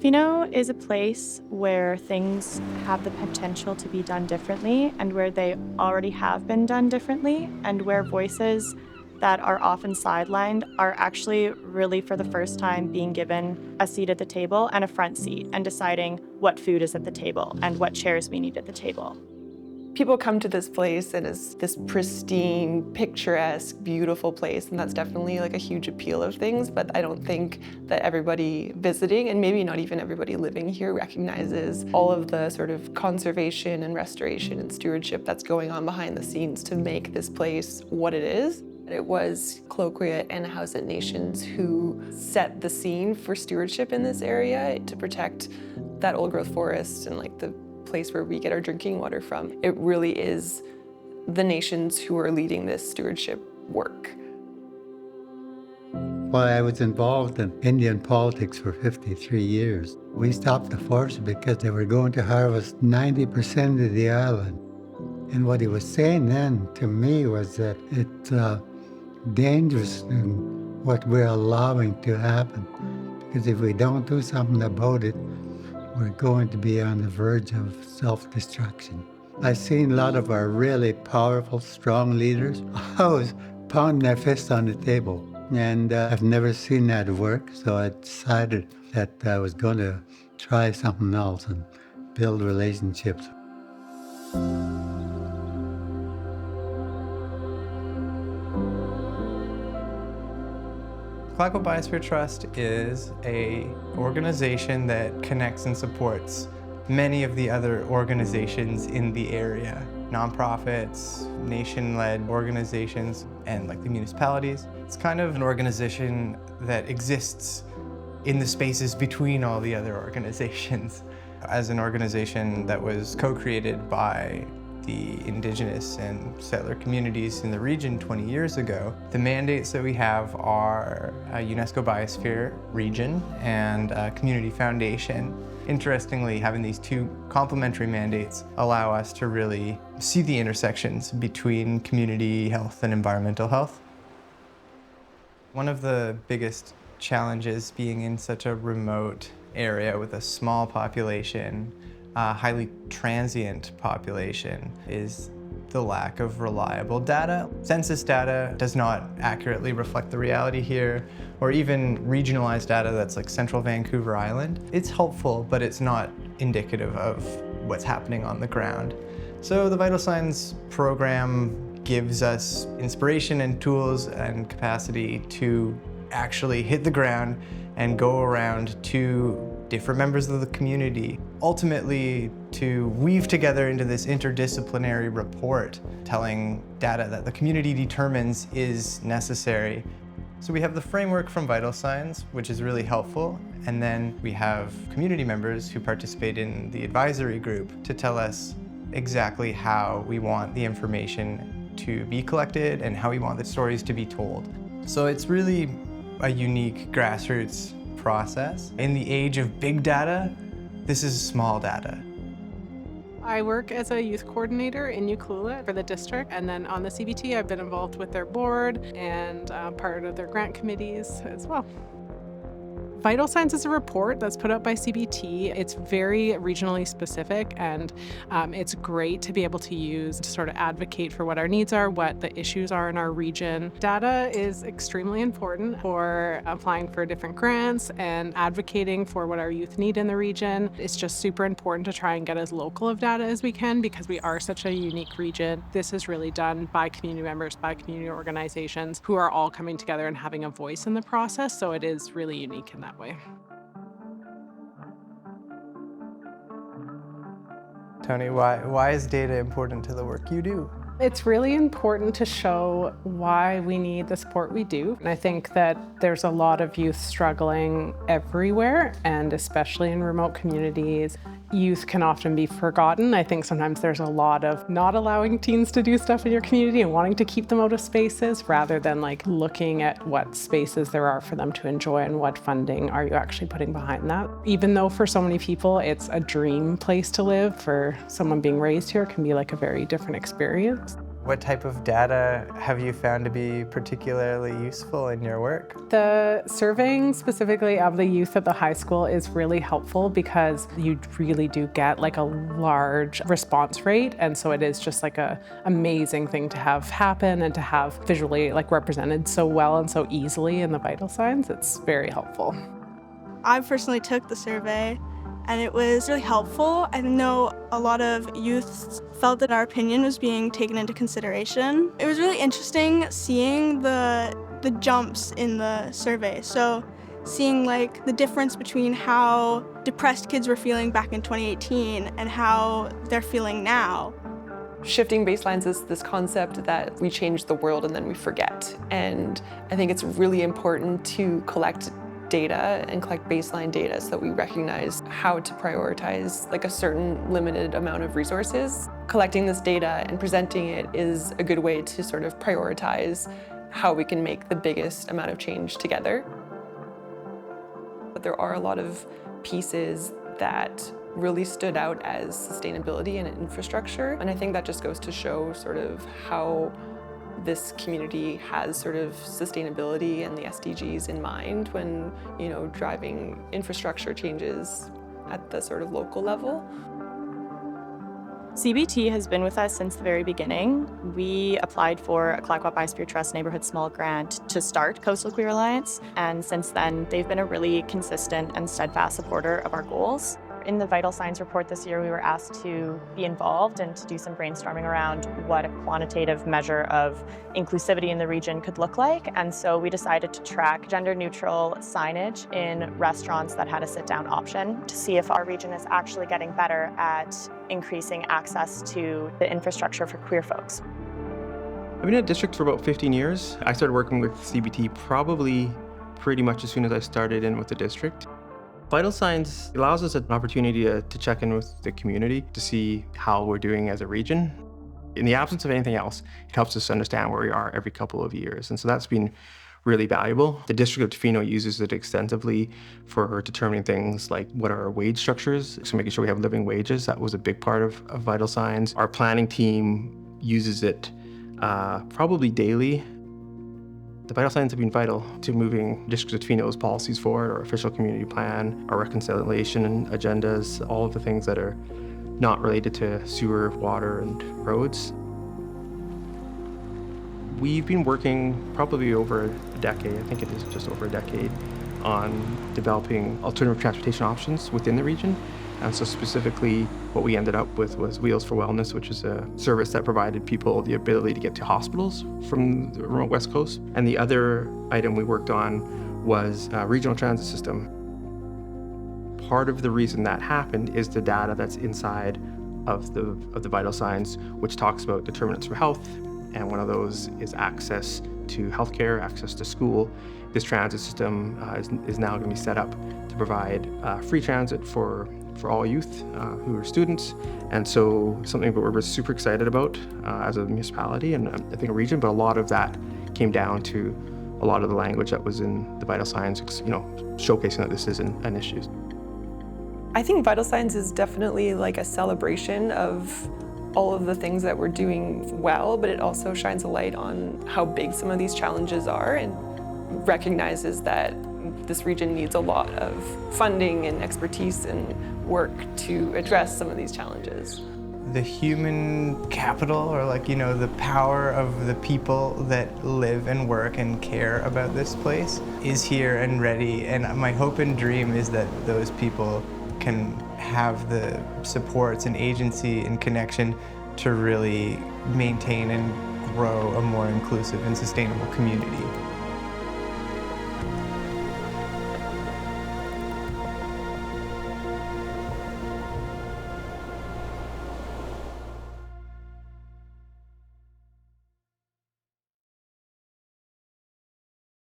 Fino is a place where things have the potential to be done differently and where they already have been done differently, and where voices that are often sidelined are actually really for the first time being given a seat at the table and a front seat and deciding what food is at the table and what chairs we need at the table. People come to this place and it's this pristine, picturesque, beautiful place, and that's definitely like a huge appeal of things, but I don't think that everybody visiting, and maybe not even everybody living here, recognizes all of the sort of conservation and restoration and stewardship that's going on behind the scenes to make this place what it is. It was Clayoquot and Hausut nations who set the scene for stewardship in this area to protect that old growth forest and like the place where we get our drinking water from. It really is the nations who are leading this stewardship work. Well, I was involved in Indian politics for 53 years. We stopped the forest because they were going to harvest 90% of the island. And what he was saying then to me was that it's dangerous in what we're allowing to happen. Because if we don't do something about it, we're going to be on the verge of self-destruction. I've seen a lot of our really powerful, strong leaders always pounding their fists on the table. And I've never seen that work, so I decided that I was going to try something else and build relationships. Clayoquot Biosphere Trust is an organization that connects and supports many of the other organizations in the area. Nonprofits, nation-led organizations, and like the municipalities. It's kind of an organization that exists in the spaces between all the other organizations. As an organization that was co-created by the indigenous and settler communities in the region 20 years ago, the mandates that we have are a UNESCO Biosphere region and a community foundation. Interestingly, having these two complementary mandates allow us to really see the intersections between community health and environmental health. One of the biggest challenges being in such a remote area with a small population, highly transient population, is the lack of reliable data. Census data does not accurately reflect the reality here, or even regionalized data that's like Central Vancouver Island. It's helpful, but it's not indicative of what's happening on the ground. So the Vital Signs program gives us inspiration and tools and capacity to actually hit the ground and go around to different members of the community, ultimately to weave together into this interdisciplinary report telling data that the community determines is necessary. So we have the framework from Vital Signs, which is really helpful, and then we have community members who participate in the advisory group to tell us exactly how we want the information to be collected and how we want the stories to be told. So it's really a unique grassroots process. In the age of big data, this is small data. I work as a youth coordinator in Nuučaan for the district, and then on the CBT I've been involved with their board and part of their grant committees as well. Vital Signs is a report that's put out by CBT. It's very regionally specific, and it's great to be able to use to sort of advocate for what our needs are, what the issues are in our region. Data is extremely important for applying for different grants and advocating for what our youth need in the region. It's just super important to try and get as local of data as we can because we are such a unique region. This is really done by community members, by community organizations who are all coming together and having a voice in the process, so it is really unique in that way. Tony, why is data important to the work you do? It's really important to show why we need the support we do. And I think that there's a lot of youth struggling everywhere, and especially in remote communities. Youth can often be forgotten. I think sometimes there's a lot of not allowing teens to do stuff in your community and wanting to keep them out of spaces rather than like looking at what spaces there are for them to enjoy and what funding are you actually putting behind that. Even though for so many people it's a dream place to live, for someone being raised here it can be like a very different experience. What type of data have you found to be particularly useful in your work? The surveying specifically of the youth at the high school is really helpful because you really do get like a large response rate, and so it is just like a amazing thing to have happen and to have visually like represented so well and so easily in the vital signs. It's very helpful. I personally took the survey and it was really helpful. I know a lot of youth felt that our opinion was being taken into consideration. It was really interesting seeing the jumps in the survey. So seeing like the difference between how depressed kids were feeling back in 2018 and how they're feeling now. Shifting baselines is this concept that we change the world and then we forget. And I think it's really important to collect data and collect baseline data so that we recognize how to prioritize like a certain limited amount of resources. Collecting this data and presenting it is a good way to sort of prioritize how we can make the biggest amount of change together. But there are a lot of pieces that really stood out as sustainability and infrastructure, and I think that just goes to show sort of how this community has sort of sustainability and the SDGs in mind when, you know, driving infrastructure changes at the sort of local level. CBT has been with us since the very beginning. We applied for a Clayoquot Biosphere Trust Neighborhood Small Grant to start Coastal Queer Alliance, and since then they've been a really consistent and steadfast supporter of our goals. In the Vital Signs report this year, we were asked to be involved and to do some brainstorming around what a quantitative measure of inclusivity in the region could look like. And so we decided to track gender-neutral signage in restaurants that had a sit-down option to see if our region is actually getting better at increasing access to the infrastructure for queer folks. I've been at district for about 15 years. I started working with CBT probably pretty much as soon as I started in with the district. Vital Signs allows us an opportunity to check in with the community to see how we're doing as a region. In the absence of anything else, it helps us understand where we are every couple of years. And so that's been really valuable. The District of Tofino uses it extensively for determining things like what are our wage structures, so making sure we have living wages. That was a big part of Vital Signs. Our planning team uses it probably daily. The Vital Signs have been vital to moving District of Tofino's policies forward, our official community plan, our reconciliation agendas, all of the things that are not related to sewer, water, and roads. We've been working probably over a decade, I think it is just over a decade, on developing alternative transportation options within the region. And so specifically, what we ended up with was Wheels for Wellness, which is a service that provided people the ability to get to hospitals from the remote West Coast. And the other item we worked on was a regional transit system. Part of the reason that happened is the data that's inside of the Vital Signs, which talks about determinants for health. And one of those is access to healthcare, access to school. This transit system is now going to be set up to provide free transit for all youth who are students. And so something that we're super excited about as a municipality and I think a region, but a lot of that came down to a lot of the language that was in the Vital Signs, you know, showcasing that this is an issue. I think Vital Signs is definitely like a celebration of all of the things that we're doing well, but it also shines a light on how big some of these challenges are and recognizes that this region needs a lot of funding and expertise and work to address some of these challenges. The human capital, or like, you know, the power of the people that live and work and care about this place is here and ready. And my hope and dream is that those people can have the supports and agency and connection to really maintain and grow a more inclusive and sustainable community.